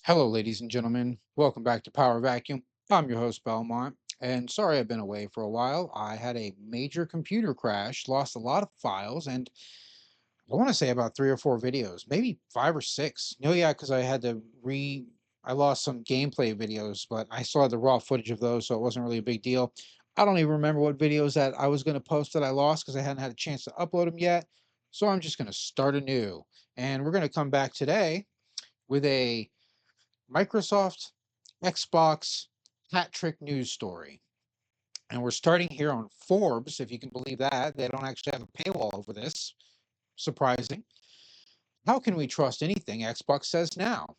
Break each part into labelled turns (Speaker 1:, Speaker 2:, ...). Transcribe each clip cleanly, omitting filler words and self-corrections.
Speaker 1: Hello, ladies and gentlemen. Welcome back to Power Vacuum. I'm your host, Belmont. And sorry I've been away for a while. I had a major computer crash, lost a lot of files, and I want to say about 3 or 4 videos, maybe 5 or 6. No, yeah, because I lost some gameplay videos, but I still had the raw footage of those, so it wasn't really a big deal. I don't even remember what videos that I was going to post that I lost because I hadn't had a chance to upload them yet. So I'm just going to start anew. And we're going to come back today with a Microsoft Xbox hat trick news story. And we're starting here on Forbes, if you can believe that. They don't actually have a paywall over this. Surprising. How can we trust anything Xbox says now?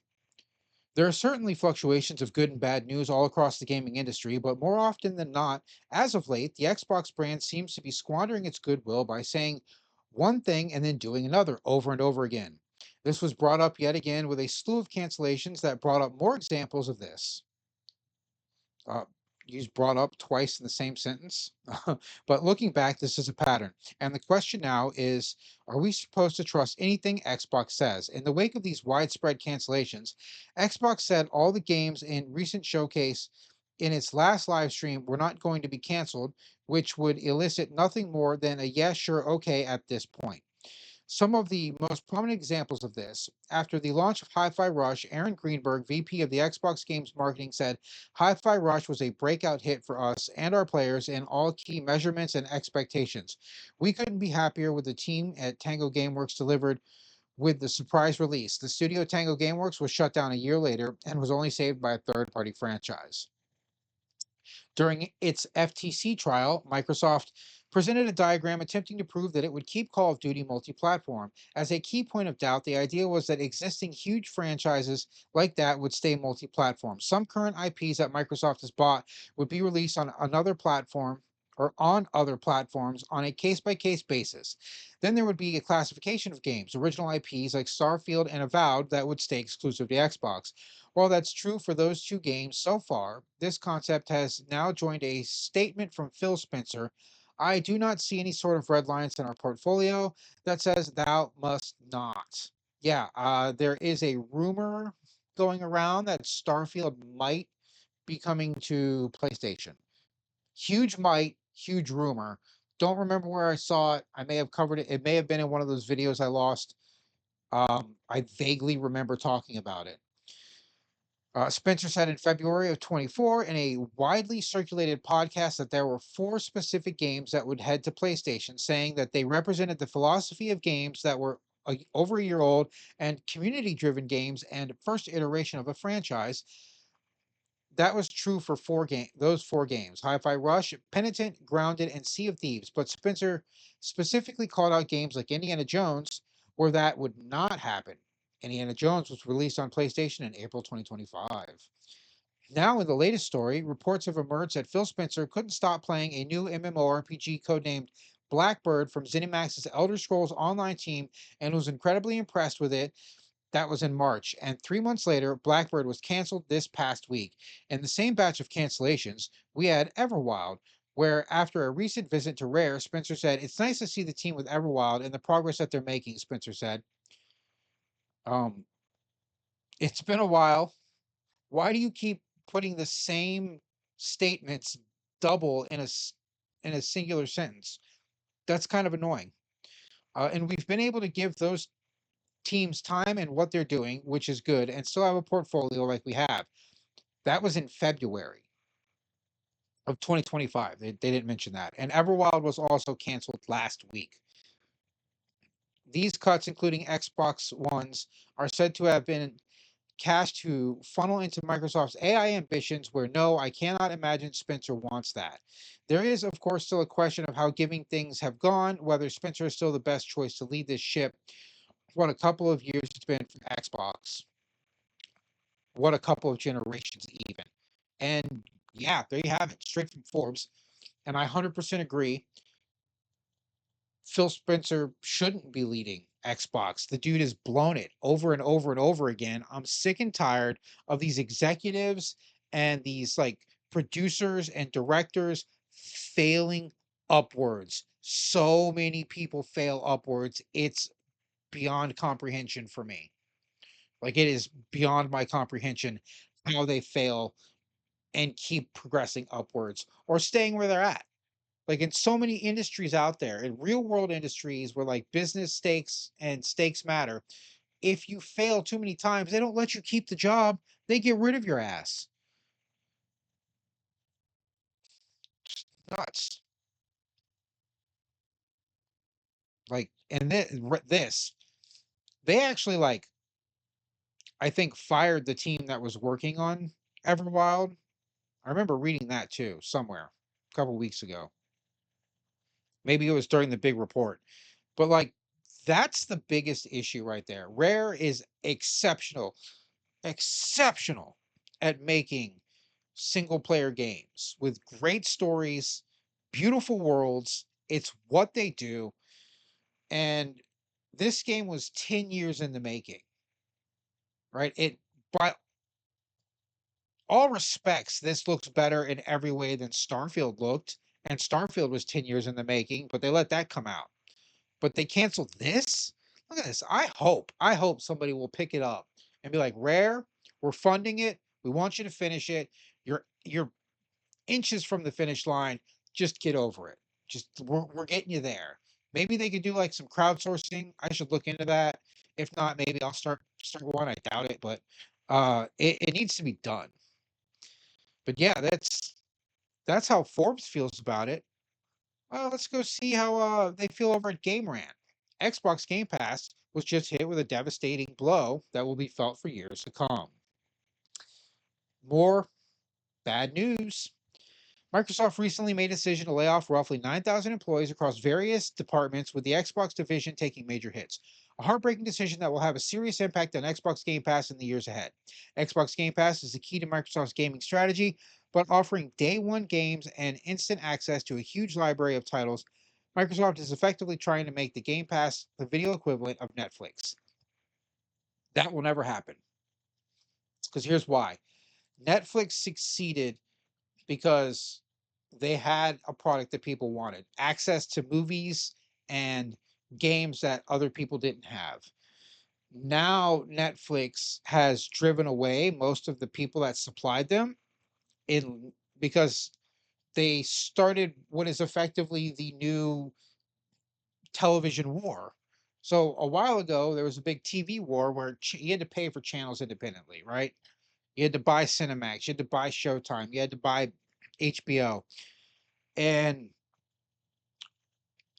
Speaker 1: There are certainly fluctuations of good and bad news all across the gaming industry, but more often than not, as of late, the Xbox brand seems to be squandering its goodwill by saying one thing and then doing another over and over again. This was brought up yet again with a slew of cancellations that brought up more examples of this. uh, used brought up twice in the same sentence. But looking back, this is a pattern. And the question now is, are we supposed to trust anything Xbox says? In the wake of these widespread cancellations, Xbox said all the games in recent showcase in its last live stream were not going to be canceled, which would elicit nothing more than a yes, sure, okay at this point. Some of the most prominent examples of this: after the launch of Hi Fi Rush, Aaron Greenberg, VP of the Xbox Games Marketing, said Hi Fi Rush was a breakout hit for us and our players in all key measurements and expectations. We couldn't be happier with the team at Tango Gameworks delivered with the surprise release. The studio Tango Gameworks was shut down a year later and was only saved by a third party franchise. During its FTC trial, Microsoft presented a diagram attempting to prove that it would keep Call of Duty multi platform. As a key point of doubt, the idea was that existing huge franchises like that would stay multi platform. Some current IPs that Microsoft has bought would be released on another platform or on other platforms on a case by case basis. Then there would be a classification of games, original IPs like Starfield and Avowed that would stay exclusive to Xbox. While that's true for those two games so far, this concept has now joined a statement from Phil Spencer. I do not see any sort of red lines in our portfolio that says thou must not. Yeah, there is a rumor going around that Starfield might be coming to PlayStation. Huge might, huge rumor. Don't remember where I saw it. I may have covered it. It may have been in one of those videos I lost. I vaguely remember talking about it. Spencer said in February of 24 in a widely circulated podcast that there were 4 specific games that would head to PlayStation, saying that they represented the philosophy of games that were over a year old and community driven games and first iteration of a franchise. That was true for those 4 games: Hi-Fi Rush, Penitent, Grounded, and Sea of Thieves. But Spencer specifically called out games like Indiana Jones, where that would not happen. Indiana Jones was released on PlayStation in April 2025. Now, in the latest story, reports have emerged that Phil Spencer couldn't stop playing a new MMORPG codenamed Blackbird from ZeniMax's Elder Scrolls Online team and was incredibly impressed with it. That was in March. And 3 months later, Blackbird was canceled this past week. In the same batch of cancellations, we had Everwild, where after a recent visit to Rare, Spencer said, "It's nice to see the team with Everwild and the progress that they're making," Spencer said. Um, it's been a while. Why do you keep putting the same statements double in a singular sentence? That's kind of annoying. And we've been able to give those teams time and what they're doing, which is good, and still have a portfolio like we have. That was in February of 2025. They didn't mention that. And Everwild was also canceled last week. These cuts, including Xbox Ones, are said to have been cash to funnel into Microsoft's AI ambitions, where no, I cannot imagine Spencer wants that. There is, of course, still a question of how giving things have gone, whether Spencer is still the best choice to lead this ship. What a couple of years it's been for Xbox. What a couple of generations, even. And yeah, there you have it, straight from Forbes. And I 100% agree. Phil Spencer shouldn't be leading Xbox. The dude has blown it over and over and over again. I'm sick and tired of these executives and these like producers and directors failing upwards. So many people fail upwards. It's beyond comprehension for me. Like, it is beyond my comprehension how they fail and keep progressing upwards or staying where they're at. Like, in so many industries out there, in real world industries where like business stakes and stakes matter, if you fail too many times, they don't let you keep the job. They get rid of your ass. Nuts. Like, and this, they actually like, I think, fired the team that was working on Everwild. I remember reading that too somewhere a couple weeks ago. Maybe it was during the big report. But like, that's the biggest issue right there. Rare is exceptional at making single player games with great stories, beautiful worlds. It's what they do. And this game was 10 years in the making, right? By all respects, this looks better in every way than Starfield looked. And Starfield was 10 years in the making, but they let that come out. But they canceled this? Look at this. I hope somebody will pick it up and be like, Rare, we're funding it. We want you to finish it. You're inches from the finish line. Just get over it. Just we're getting you there. Maybe they could do like some crowdsourcing. I should look into that. If not, maybe I'll start one. I doubt it, but it needs to be done. But yeah, that's how Forbes feels about it. Well, let's go see how they feel over at Game Rant. Xbox Game Pass was just hit with a devastating blow that will be felt for years to come. More bad news. Microsoft recently made a decision to lay off roughly 9,000 employees across various departments, with the Xbox division taking major hits. A heartbreaking decision that will have a serious impact on Xbox Game Pass in the years ahead. Xbox Game Pass is the key to Microsoft's gaming strategy, but offering day one games and instant access to a huge library of titles, Microsoft is effectively trying to make the Game Pass the video equivalent of Netflix. That will never happen. Because here's why. Netflix succeeded because they had a product that people wanted, access to movies and games that other people didn't have. Now Netflix has driven away most of the people that supplied them in because they started what is effectively the new television war. So a while ago there was a big TV war where you had to pay for channels independently, right? You had to buy Cinemax, you had to buy Showtime, you had to buy HBO. And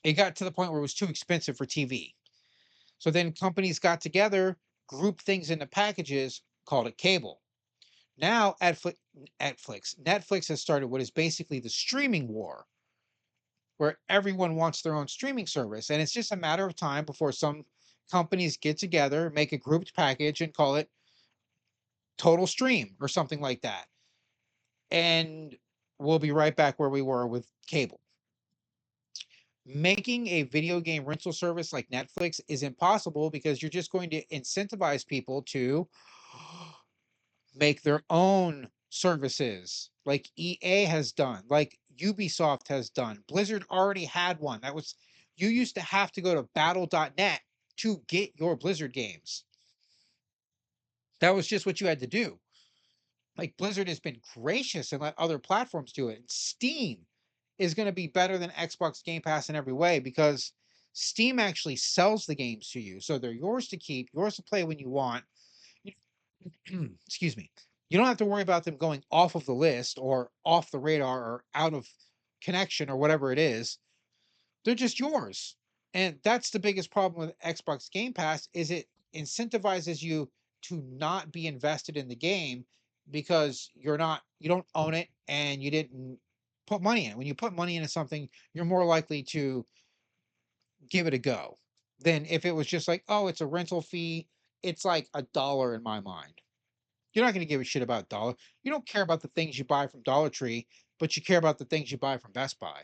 Speaker 1: it got to the point where it was too expensive for TV. So then companies got together, grouped things into packages, called it cable. Now Netflix has started what is basically the streaming war, where everyone wants their own streaming service. And it's just a matter of time before some companies get together, make a grouped package, and call it Total Stream or something like that. And we'll be right back where we were with cable. Making a video game rental service like Netflix is impossible because you're just going to incentivize people to make their own services like EA has done, like Ubisoft has done. Blizzard already had one. You used to have to go to battle.net to get your Blizzard games. That was just what you had to do. Like, Blizzard has been gracious and let other platforms do it. And Steam is going to be better than Xbox Game Pass in every way because Steam actually sells the games to you. So they're yours to keep, yours to play when you want. Excuse me. You don't have to worry about them going off of the list or off the radar or out of connection or whatever it is. They're just yours. And that's the biggest problem with Xbox Game Pass is it incentivizes you to not be invested in the game because you don't own it and you didn't put money in it. When you put money into something, you're more likely to give it a go than if it was just like, oh, it's a rental fee. It's like $1 in my mind. You're not going to give a shit about dollar. You don't care about the things you buy from Dollar Tree, but you care about the things you buy from Best Buy.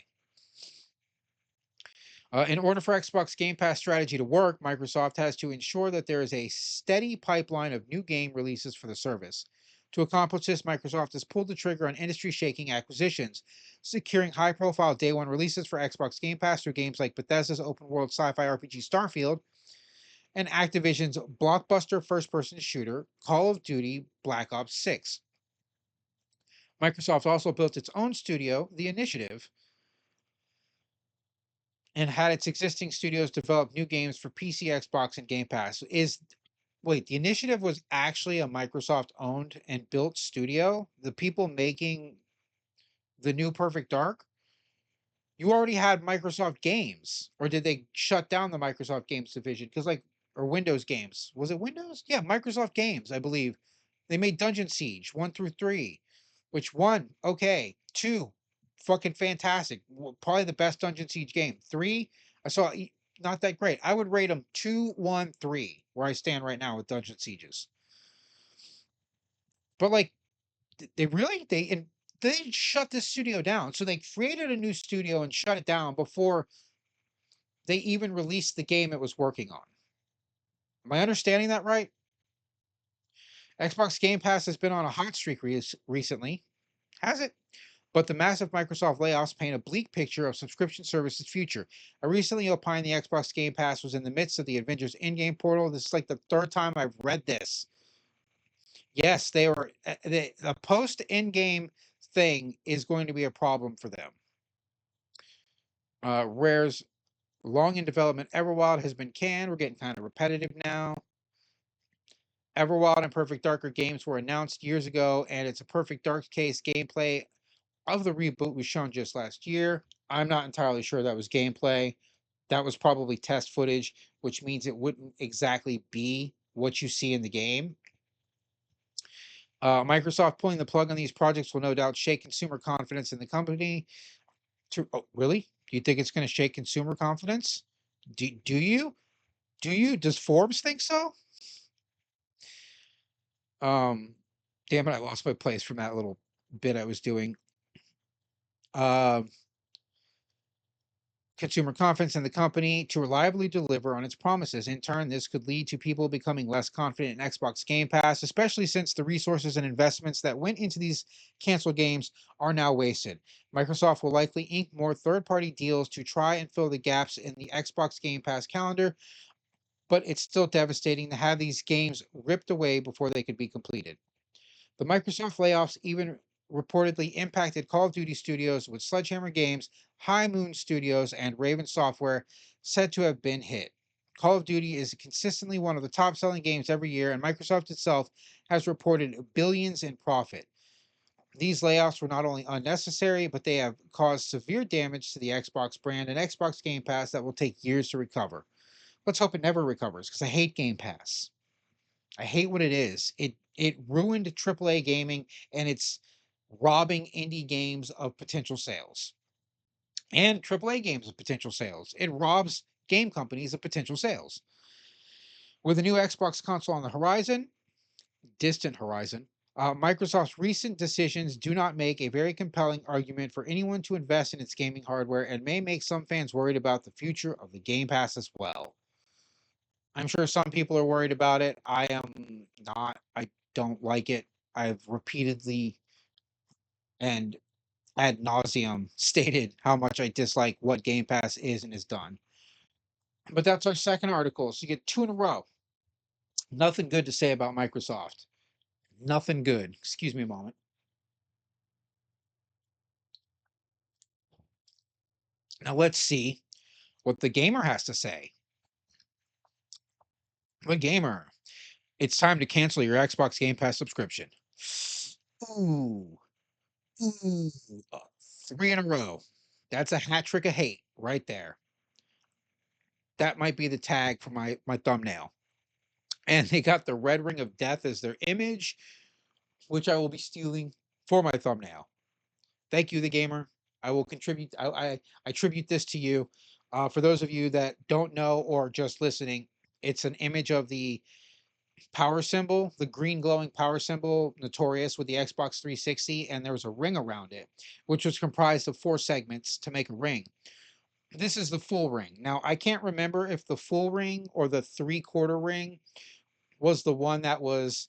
Speaker 1: In order for Xbox Game Pass strategy to work, Microsoft has to ensure that there is a steady pipeline of new game releases for the service. To accomplish this, Microsoft has pulled the trigger on industry shaking acquisitions, securing high profile day one releases for Xbox Game Pass through games like Bethesda's open world sci fi RPG Starfield and Activision's blockbuster first-person shooter, Call of Duty Black Ops 6. Microsoft also built its own studio, The Initiative, and had its existing studios develop new games for PC, Xbox, and Game Pass. Wait, The Initiative was actually a Microsoft owned and built studio? The people making the new Perfect Dark? You already had Microsoft Games, or did they shut down the Microsoft Games division? Because or Windows Games, was it Windows? Yeah, Microsoft Games, I believe. They made Dungeon Siege 1 through 3, which one, okay, two, fucking fantastic, probably the best Dungeon Siege game. Three, I saw not that great. I would rate them 2, 1, 3, where I stand right now with Dungeon Sieges. But they really they shut this studio down. So they created a new studio and shut it down before they even released the game it was working on. Am I understanding that right? Xbox Game Pass has been on a hot streak recently, has it? But the massive Microsoft layoffs paint a bleak picture of subscription services' future. I recently opined the Xbox Game Pass was in the midst of the Avengers in-game portal. This is like the third time I've read this. Yes, they were. The post in-game thing is going to be a problem for them. Rare's long in development Everwild has been canned. We're getting kind of repetitive now. Everwild and Perfect Dark games were announced years ago, and it's a Perfect Dark case. Gameplay of the reboot was shown just last year. I'm not entirely sure that was gameplay. That was probably test footage, which means it wouldn't exactly be what you see in the game. Microsoft pulling the plug on these projects will no doubt shake consumer confidence in the company. Oh, really? Do you think it's going to shake consumer confidence? Do you? Do you? Does Forbes think so? Um, Damn it, I lost my place from that little bit I was doing. Uh, Consumer confidence in the company to reliably deliver on its promises. In turn, this could lead to people becoming less confident in Xbox Game Pass, especially since the resources and investments that went into these canceled games are now wasted. Microsoft will likely ink more third-party deals to try and fill the gaps in the Xbox Game Pass calendar, but it's still devastating to have these games ripped away before they could be completed. The Microsoft layoffs even reportedly impacted Call of Duty studios, with Sledgehammer Games, High Moon Studios, and Raven Software said to have been hit. Call of Duty is consistently one of the top selling games every year, and Microsoft itself has reported billions in profit. These layoffs were not only unnecessary, but they have caused severe damage to the Xbox brand and Xbox Game Pass that will take years to recover. Let's hope it never recovers, because I hate Game Pass. I hate what it is. It ruined AAA gaming, and it's robbing indie games of potential sales and AAA games of potential sales. It robs game companies of potential sales. With a new Xbox console on the horizon, distant horizon, Microsoft's recent decisions do not make a very compelling argument for anyone to invest in its gaming hardware, and may make some fans worried about the future of the Game Pass as well. I'm sure some people are worried about it. I am not. I don't like it. I've repeatedly and ad nauseum stated how much I dislike what Game Pass is and is done. But that's our second article. So you get two in a row. Nothing good to say about Microsoft. Nothing good. Excuse me a moment. Now let's see what the gamer has to say. The gamer, it's time to cancel your Xbox Game Pass subscription. Ooh, ooh, uh, three in a row. That's a hat trick of hate right there. That might be the tag for my thumbnail. And they got the red ring of death as their image, which I will be stealing for my thumbnail. Thank you, the gamer. I will contribute. I tribute this to you. For those of you that don't know or just listening, it's an image of the power symbol, the green glowing power symbol, notorious with the Xbox 360, and there was a ring around it, which was comprised of 4 segments to make a ring. This is the full ring. Now, I can't remember if the full ring or the 3/4 ring was the one that was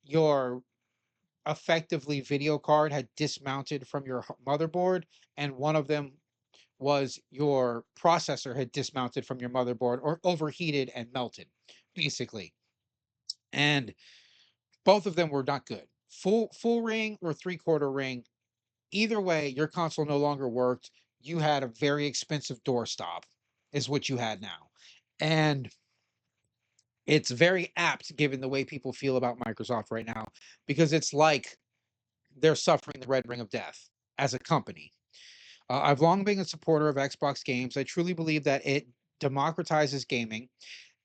Speaker 1: your effectively video card had dismounted from your motherboard, and one of them was your processor had dismounted from your motherboard or overheated and melted, basically. And both of them were not good. Full ring or three-quarter ring, either way, your console no longer worked. You had a very expensive doorstop, is what you had now. And it's very apt given the way people feel about Microsoft right now, because it's like they're suffering the red ring of death as a company. I've long been a supporter of Xbox games. I truly believe that it democratizes gaming,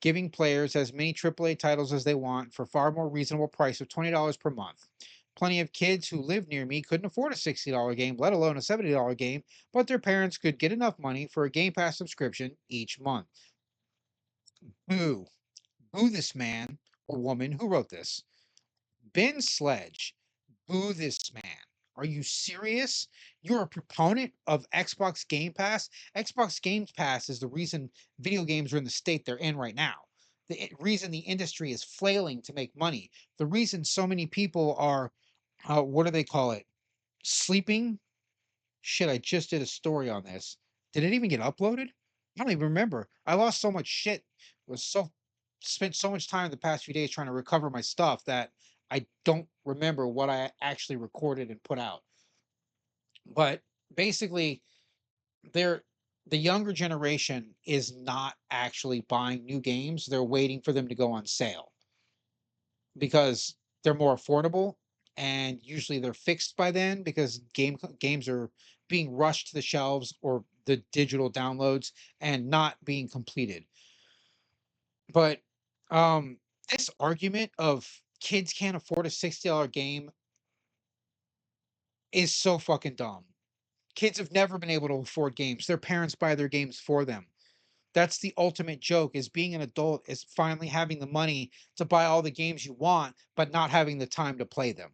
Speaker 1: giving players as many AAA titles as they want for far more reasonable price of $20 per month. Plenty of kids who live near me couldn't afford a $60 game, let alone a $70 game, but their parents could get enough money for a Game Pass subscription each month. Boo. Boo this man or woman who wrote this. Ben Sledge. Boo this man. Are you serious? You're a proponent of Xbox Game Pass? Xbox Game Pass is the reason video games are in the state they're in right now. The reason the industry is flailing to make money. The reason so many people are, what do they call it? Sleeping? Shit, I just did a story on this. Did it even get uploaded? I don't even remember. I lost so much shit. Was so spent so much time the past few days trying to recover my stuff that I don't remember what I actually recorded and put out. But basically, they're the younger generation is not actually buying new games. They're waiting for them to go on sale because they're more affordable, and usually they're fixed by then because games are being rushed to the shelves or the digital downloads and not being completed. But this argument of kids can't afford a $60 game is so fucking dumb. Kids have never been able to afford games. Their parents buy their games for them. That's the ultimate joke, is being an adult is finally having the money to buy all the games you want, but not having the time to play them.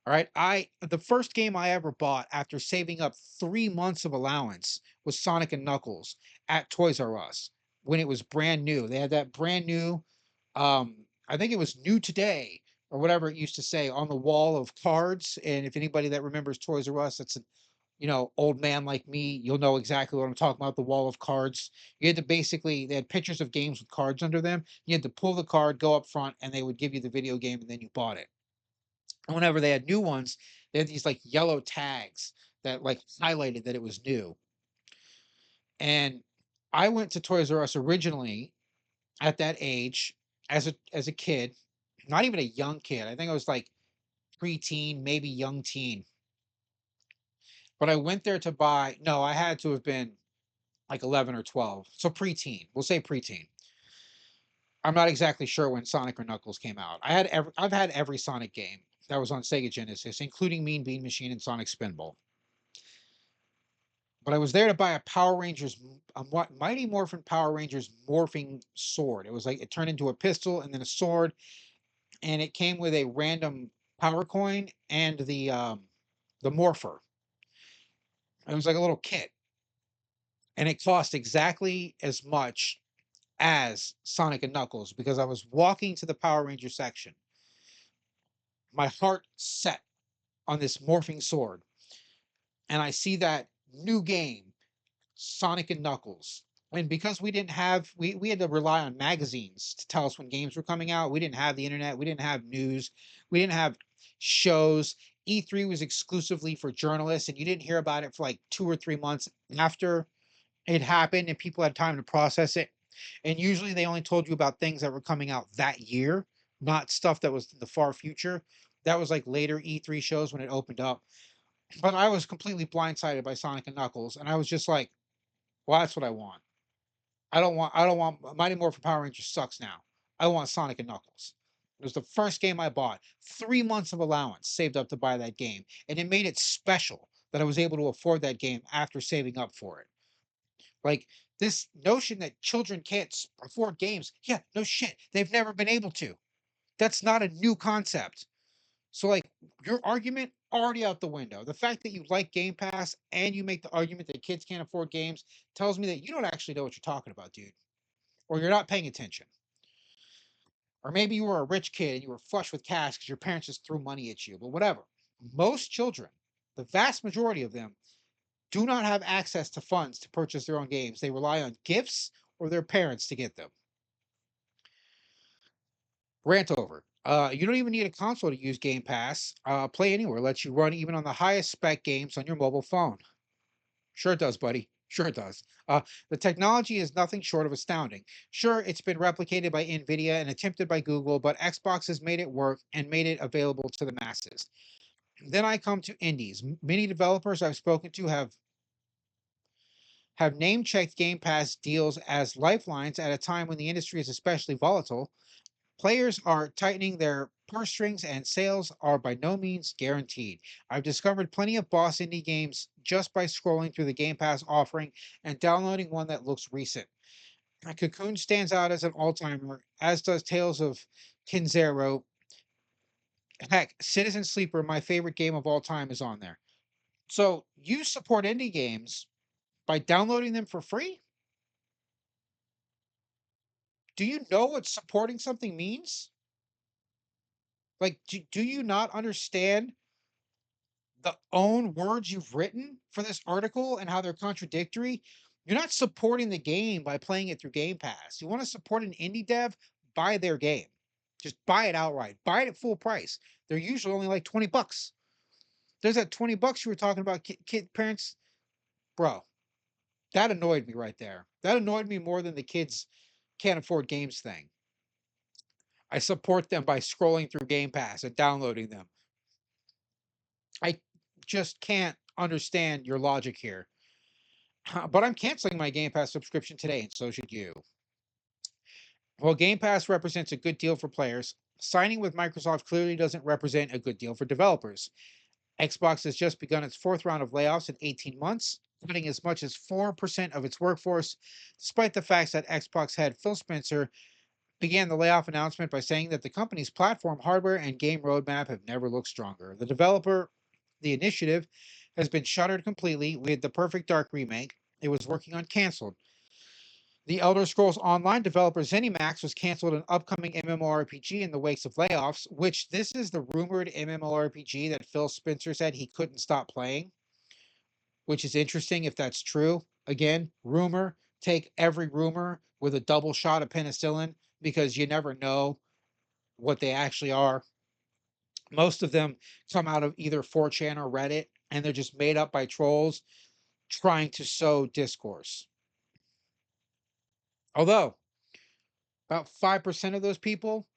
Speaker 1: All right. The first game I ever bought after saving up 3 months of allowance was Sonic and Knuckles at Toys R Us when it was brand new. They had that brand new, I think it was new today or whatever it used to say on the wall of cards. And if anybody that remembers Toys R Us, that's a old man like me, you'll know exactly what I'm talking about. The wall of cards. You had to basically, they had pictures of games with cards under them. You had to pull the card, go up front, and they would give you the video game, and then you bought it. And whenever they had new ones, they had these like yellow tags that like highlighted that it was new. And I went to Toys R Us originally at that age as a kid, not even a young kid. I think I was like preteen, maybe young teen. But I went there to buy, no, I had to have been like 11 or 12. So preteen. We'll say preteen. I'm not exactly sure when Sonic or Knuckles came out. I've had every Sonic game that was on Sega Genesis, including Mean Bean Machine and Sonic Spinball. But I was there to buy a Power Rangers, Mighty Morphin Power Rangers morphing sword. It was like it turned into a pistol and then a sword, and it came with a random power coin and the morpher. It was like a little kit, and it cost exactly as much as Sonic and Knuckles because I was walking to the Power Ranger section. My heart set on this morphing sword, and I see that new game, Sonic and Knuckles. And because we didn't have we had to rely on magazines to tell us when games were coming out. We didn't have the internet, we didn't have news, we didn't have shows. E3 was exclusively for journalists, and you didn't hear about it for like 2 or 3 months after it happened and people had time to process it. And usually they only told you about things that were coming out that year, not stuff that was in the far future. That was like later E3 shows when it opened up. But I was completely blindsided by Sonic and Knuckles, and I was just like, well, that's what I want. I don't want Mighty Morphin Power Rangers sucks now. I want Sonic and Knuckles. It was the first game I bought. 3 months of allowance saved up to buy that game. And it made it special that I was able to afford that game after saving up for it. Like this notion that children can't afford games. Yeah, no shit. They've never been able to. That's not a new concept. So like your argument already out the window. The fact that you like Game Pass and you make the argument that kids can't afford games tells me that you don't actually know what you're talking about, dude. Or you're not paying attention. Or maybe you were a rich kid and you were flush with cash because your parents just threw money at you. But whatever. Most children, the vast majority of them, do not have access to funds to purchase their own games. They rely on gifts or their parents to get them. Rant over. You don't even need a console to use Game Pass. Play Anywhere lets you run even on the highest spec games on your mobile phone. Sure it does, buddy. Sure it does. The technology is nothing short of astounding. Sure, it's been replicated by Nvidia and attempted by Google, but Xbox has made it work and made it available to the masses. Then I come to indies. Many developers I've spoken to have name checked Game Pass deals as lifelines at a time when the industry is especially volatile. Players are tightening their purse strings and sales are by no means guaranteed. I've discovered plenty of boss indie games just by scrolling through the Game Pass offering and downloading one that looks recent. Cocoon stands out as an all-timer, as does Tales of Kinzero. Heck, Citizen Sleeper, my favorite game of all time, is on there. So you support indie games by downloading them for free? Do you know what supporting something means? Like, do you not understand the own words you've written for this article and how they're contradictory? You're not supporting the game by playing it through Game Pass. You want to support an indie dev, buy their game. Just buy it outright. Buy it at full price. They're usually only like 20 bucks. There's that 20 bucks you were talking about, kid parents. Bro, that annoyed me right there. That annoyed me more than the kids can't afford games thing. I support them by scrolling through Game Pass and downloading them. I just can't understand your logic here. But I'm canceling my Game Pass subscription today, and so should you. While Game Pass represents a good deal for players, signing with Microsoft clearly doesn't represent a good deal for developers. Xbox has just begun its fourth round of layoffs in 18 months, cutting as much as 4% of its workforce, despite the fact that Xbox head Phil Spencer began the layoff announcement by saying that the company's platform, hardware, and game roadmap have never looked stronger. The initiative, has been shuttered completely with the Perfect Dark remake it was working on canceled. The Elder Scrolls Online developer ZeniMax was canceled an upcoming MMORPG in the wakes of layoffs, which this is the rumored MMORPG that Phil Spencer said he couldn't stop playing, which is interesting if that's true. Again, rumor, take every rumor with a double shot of penicillin because you never know what they actually are. Most of them come out of either 4chan or Reddit, and they're just made up by trolls trying to sow discourse. Although, about 5% of those people,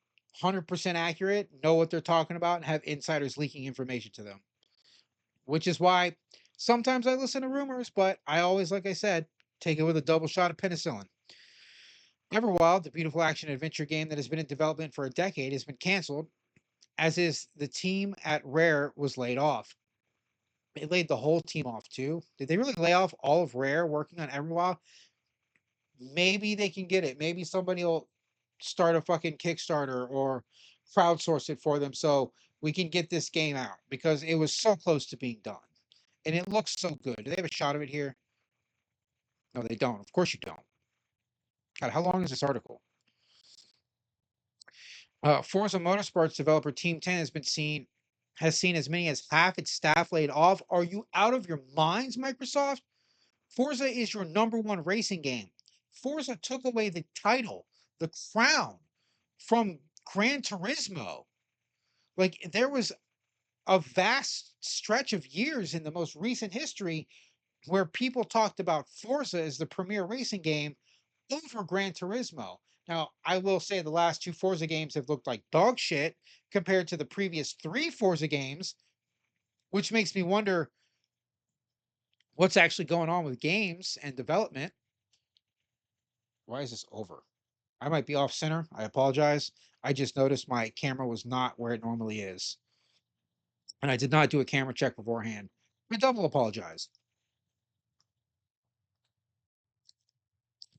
Speaker 1: 100% accurate, know what they're talking about, and have insiders leaking information to them. Which is why sometimes I listen to rumors, but I always, like I said, take it with a double shot of penicillin. Everwild, the beautiful action adventure game that has been in development for a decade, has been canceled, as is the team at Rare was laid off. It laid the whole team off too. Did they really lay off all of Rare working on Everwild? Maybe they can get it. Maybe somebody will start a fucking Kickstarter or crowdsource it for them so we can get this game out because it was so close to being done. And it looks so good. Do they have a shot of it here? No, they don't. Of course you don't. God, how long is this article? Forza Motorsports developer Team 10 has seen as many as half its staff laid off. Are you out of your minds, Microsoft? Forza is your number one racing game. Forza took away the title, the crown from Gran Turismo. Like there was a vast stretch of years in the most recent history where people talked about Forza as the premier racing game over Gran Turismo. Now, I will say the last two Forza games have looked like dog shit compared to the previous three Forza games, which makes me wonder what's actually going on with games and development. Why is this over? I might be off center. I apologize. I just noticed my camera was not where it normally is. And I did not do a camera check beforehand. I double apologize.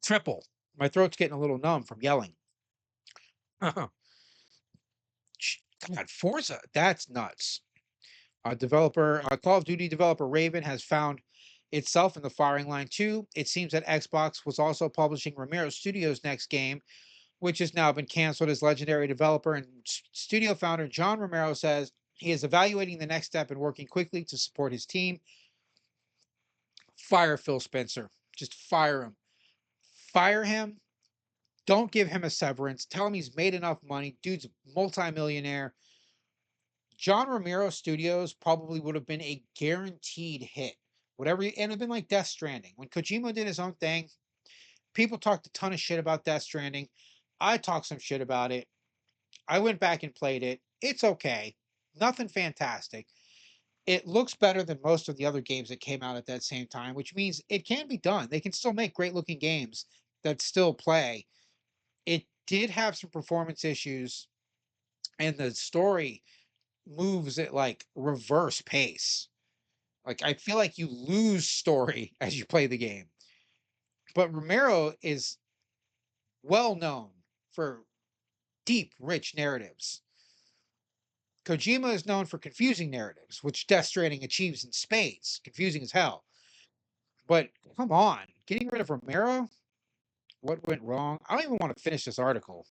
Speaker 1: Triple. My throat's getting a little numb from yelling. God, Forza, that's nuts. Call of Duty developer Raven has found itself in the firing line too. It seems that Xbox was also publishing Romero Studios' next game, which has now been canceled. As legendary developer and studio founder John Romero says he is evaluating the next step and working quickly to support his team. Fire Phil Spencer. Just fire him. Fire him. Don't give him a severance. Tell him he's made enough money. Dude's multimillionaire. John Romero Studios probably would have been a guaranteed hit. Whatever, and it'd been like Death Stranding. When Kojima did his own thing, people talked a ton of shit about Death Stranding. I talked some shit about it. I went back and played it. It's okay. Nothing fantastic. It looks better than most of the other games that came out at that same time, which means it can be done. They can still make great looking games that still play. It did have some performance issues, and the story moves at like reverse pace. Like I feel like you lose story as you play the game. But Romero is well known for deep, rich narratives. Kojima is known for confusing narratives, which Death Stranding achieves in spades, confusing as hell. But come on, getting rid of Romero? What went wrong? I don't even want to finish this article.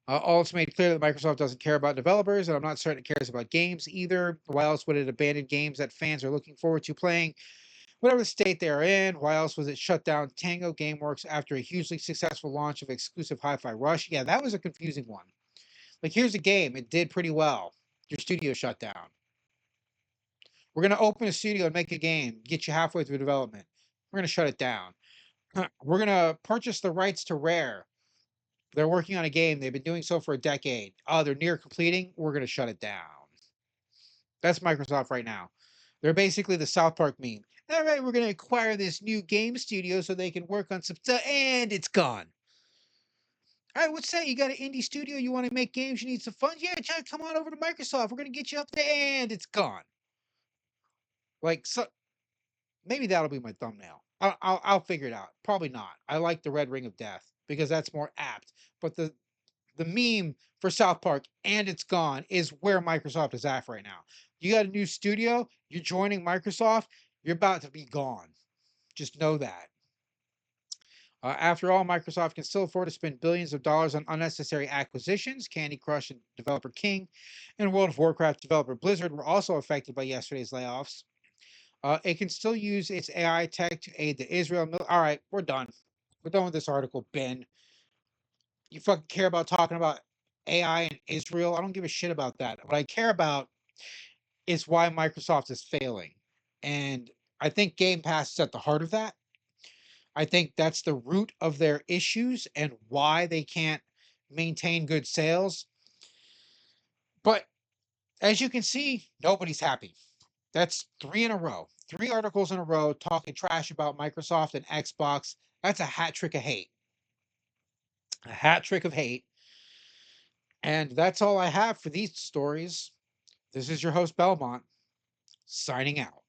Speaker 1: All it's made clear that Microsoft doesn't care about developers, and I'm not certain it cares about games either. Why else would it abandon games that fans are looking forward to playing, whatever state they are in? Why else was it shut down Tango Gameworks after a hugely successful launch of exclusive Hi-Fi Rush? Yeah, that was a confusing one. Like, here's a game. It did pretty well. Your studio shut down. We're going to open a studio and make a game, get you halfway through development. We're going to shut it down. We're going to purchase the rights to Rare. They're working on a game. They've been doing so for a decade. Oh, they're near completing. We're going to shut it down. That's Microsoft right now. They're basically the South Park meme. All right, we're going to acquire this new game studio so they can work on some stuff, and it's gone. All right, what's that? You got an indie studio? You want to make games? You need some funds? Yeah, John, come on over to Microsoft. We're going to get you up there, and it's gone. Like, so maybe that'll be my thumbnail. I'll figure it out. Probably not. I like the Red Ring of Death because that's more apt. But the meme for South Park and it's gone is where Microsoft is at right now. You got a new studio, you're joining Microsoft, you're about to be gone. Just know that. After all, Microsoft can still afford to spend billions of dollars on unnecessary acquisitions. Candy Crush and developer King and World of Warcraft developer Blizzard were also affected by yesterday's layoffs. It can still use its AI tech to aid the Israel. All right, we're done. We're done with this article, Ben. You fucking care about talking about AI and Israel? I don't give a shit about that. What I care about is why Microsoft is failing. And I think Game Pass is at the heart of that. I think that's the root of their issues and why they can't maintain good sales. But as you can see, nobody's happy. That's three in a row, three articles in a row talking trash about Microsoft and Xbox. That's a hat trick of hate. A hat trick of hate. And that's all I have for these stories. This is your host, Belmont, signing out.